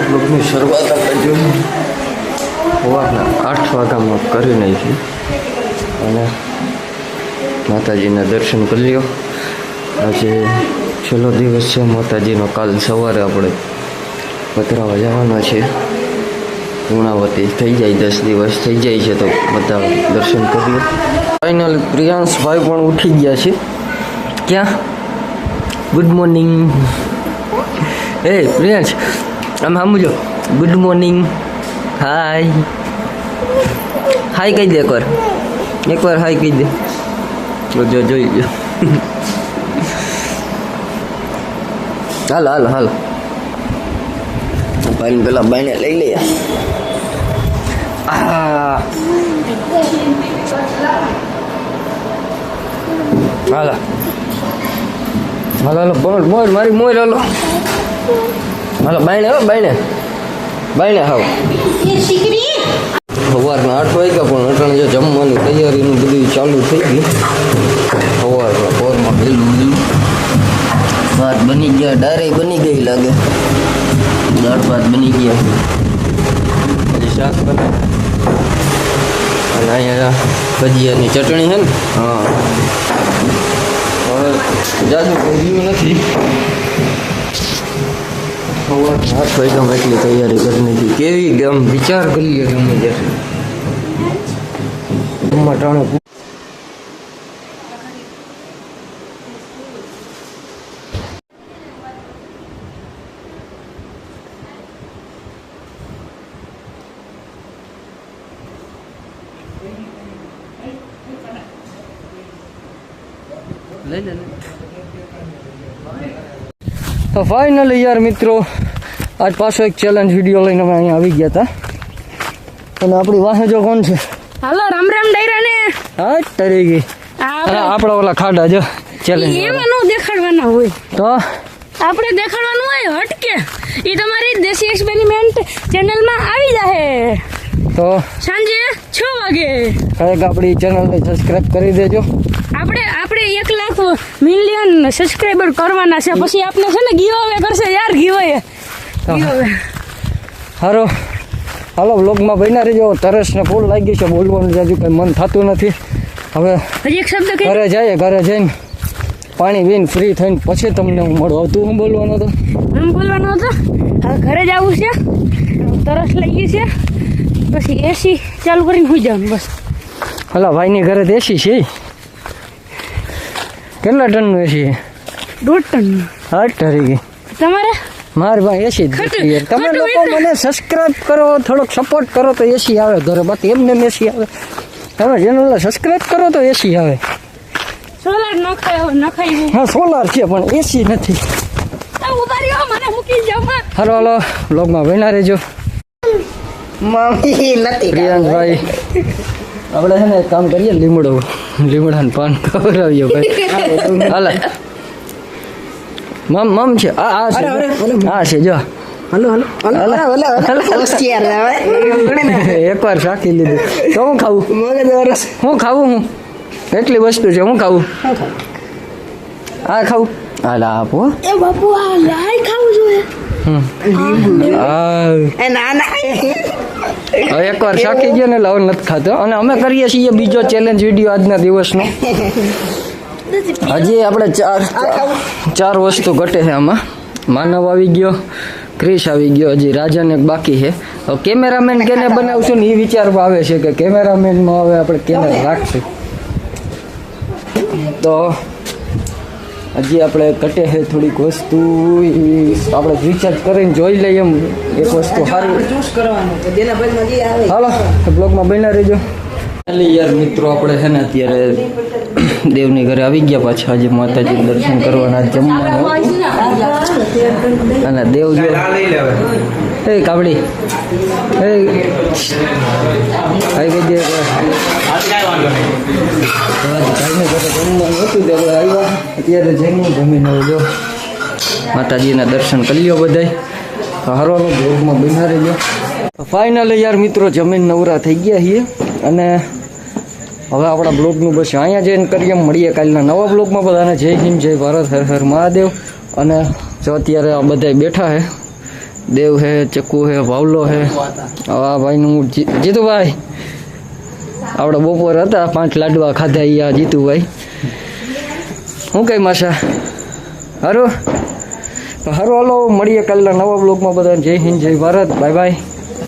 બ્લોગની શરૂઆત આપણે જોઈ સવારના 8 વાગ્યામાં કરી નાખી અને માતાજીના દર્શન કરી લ્યો. આજે છેલ્લો દિવસ છે માતાજીનો. કાલ સવારે આપણે પધરાવા જવાના છે. પૂર્ણાવતી થઈ જાય, 10 દિવસ થઈ જાય છે તો બધા દર્શન કરીએ. ફાઇનલ પ્રિયાંશભાઈ પણ ઉઠી ગયા છે. ક્યાં? Good morning. એ પ્રિયાંશ આમ સામુજો. Good morning. હાય હાય કહી દે એકવાર હાય કહી દે. જો જોઈ જો. હાલ ભાઈ પેલા બાઈને લઈ લઈએ. હાલો મોર મારી મોર. હાલો બાઈને હાવ સવારના 8 વાગ્યા પણ અટાણે જો જમવાની તૈયારીનું બધું ચાલુ થઈ ગયું. સવારમાં પોરમાં ગયેલું ભાત બની ગયા, ડારે બની ગઈ લાગે, દાળ ભાત બની ગયા, પછી શાક બને અને અહીંયા ભજીયાની ચટણી છે ને. હા હવે જાજુ કર્યું નથી. 8 વાગ્યામાં એટલી તૈયારી કરી નાખી. કેવી ગમ વિચાર કરી લે ગમે ત્યારે મટાણું તો ફાઇનલી યાર મિત્રો આજ પાછો એક ચેલેન્જ વિડીયો લઈને અમે અહીંયા આવી ગયા હતા. અને આપણી વાહે જો કોણ છે? હાલો રામ ડાયરા ને. હા તરી ગઈ આપણા ઓલા ખાડા જો ચેલેન્જ એમાં નો દેખાડવાના હોય તો આપણે દેખાડવાનું હોય હટકે. એ તમારી દેશી એક્સપેરિમેન્ટ ચેનલમાં આવી જાહે તો સાંજે 6 વાગે. કઈક આપણી ચેનલને સબસ્ક્રાઇબ કરી દેજો. આપણે 1 લાખ મિલિયન સબસ્ક્રાઇબર કરવાના છે. પછી આપણે છે ને ગીવ અવે કરશે યાર. ગીવ અવે હારો હાલો બ્લોગમાં બન્યા રહેજો. તરસને ફૂલ લાગી છે, બોલવાનું જાજુ કંઈ મન થતું નથી. હવે હજી એક શબ્દ ઘરે જઈને પાણી પીને ફ્રી થઈને પછી તમને હું મળું. તું શું બોલવાનો હતો? હવે ઘરે જ આવું છે. તરસ લાગી છે, પછી એસી ચાલુ કરીને સુઈ જવાનું બસ. હલા ભાઈની ઘરે એસી છે? કેટલા ટનનું એસી? 1.5 ટન. 8 ઠરી ગઈ. તમારે? મારી ભાઈ એસી જ નથી. તમે લોકો મને સબસ્ક્રાઇબ કરો, થોડોક સપોર્ટ કરો તો એસી આવે ઘરે. બાકી એમને એસી આવે. તમે ચેનલને સબસ્ક્રાઇબ કરો તો એસી આવે. સોલાર નખાય. હા સોલાર છે પણ એસી નથી. મને મૂકી જાવ. હાલો બ્લોગમાં બન્યા રહેજો. પ્રિયાંશભાઈ આપણે છે ને એક કામ કરીએ, લીમડાનું પાન ખવડાવીએ ભાઈ. હાલ મમ છે. આ છે જો. એકવાર શાકી લીધું તો હું ખાવું હું એટલી વસ્તુ છે. હું ખાવું આ ખાવું. હાલ આપો એકવાર શાકી ગયો ને લાવ નથી ખાતો. અને અમે કરીએ છીએ બીજો ચેલેન્જ વિડીયો આજના દિવસનો. હજી આપણે ચાર વસ્તુ ઘટે છે આમાં. માનવ આવી ગયો, ક્રિશ આવી ગયો, હજી રાજાને બાકી છે. હવે કેમેરામેન કેને બનાવશું ને એ વિચારમાં આવે છે કે કેમેરામેનમાં હવે આપણે કેમેરા રાખશું. તો હજી આપણે ઘટે છે થોડીક વસ્તુ. આપણે રિચાર્જ કરીને જોઈ લઈએ એમ એક વસ્તુ સારી. હાલો બ્લોગમાં બન્યા રહેજો. યાર મિત્રો આપણે છે ને અત્યારે દેવની ઘરે આવી ગયા પાછા. આજે માતાજી દર્શન કરવાના, જમવાનું અને દેવ જો એ કાબડી એ આવી ગઈ. અત્યારે જમીને જો માતાજીના દર્શન કરી લ્યો બધાય. હરવાનો બ્લોગમાં બન્યા રહેજો. ફાઇનલી યાર મિત્રો જમીન નવરા થઈ ગયા છીએ અને હવે આપણા બ્લોગનું બસ અહીંયા જઈને કરીએ, મળીએ કાલના નવા બ્લોગમાં. બધાને જય હિન્દ, જય ભારત, હર હર મહાદેવ. અને જો અત્યારે આ બધા બેઠા હે, દેવ હે, ચક્કુ હે, ભાવલો હે, આ ભાઈનું જીતુભાઈ, આપણે બપોર હતા 5 લાડવા ખાધા ઈ આ જીતુભાઈ. શું કઈ માસા હારું હાલો, મળીએ કાલના નવા બ્લોગમાં. બધાને જય હિન્દ, જય ભારત, બાય બાય.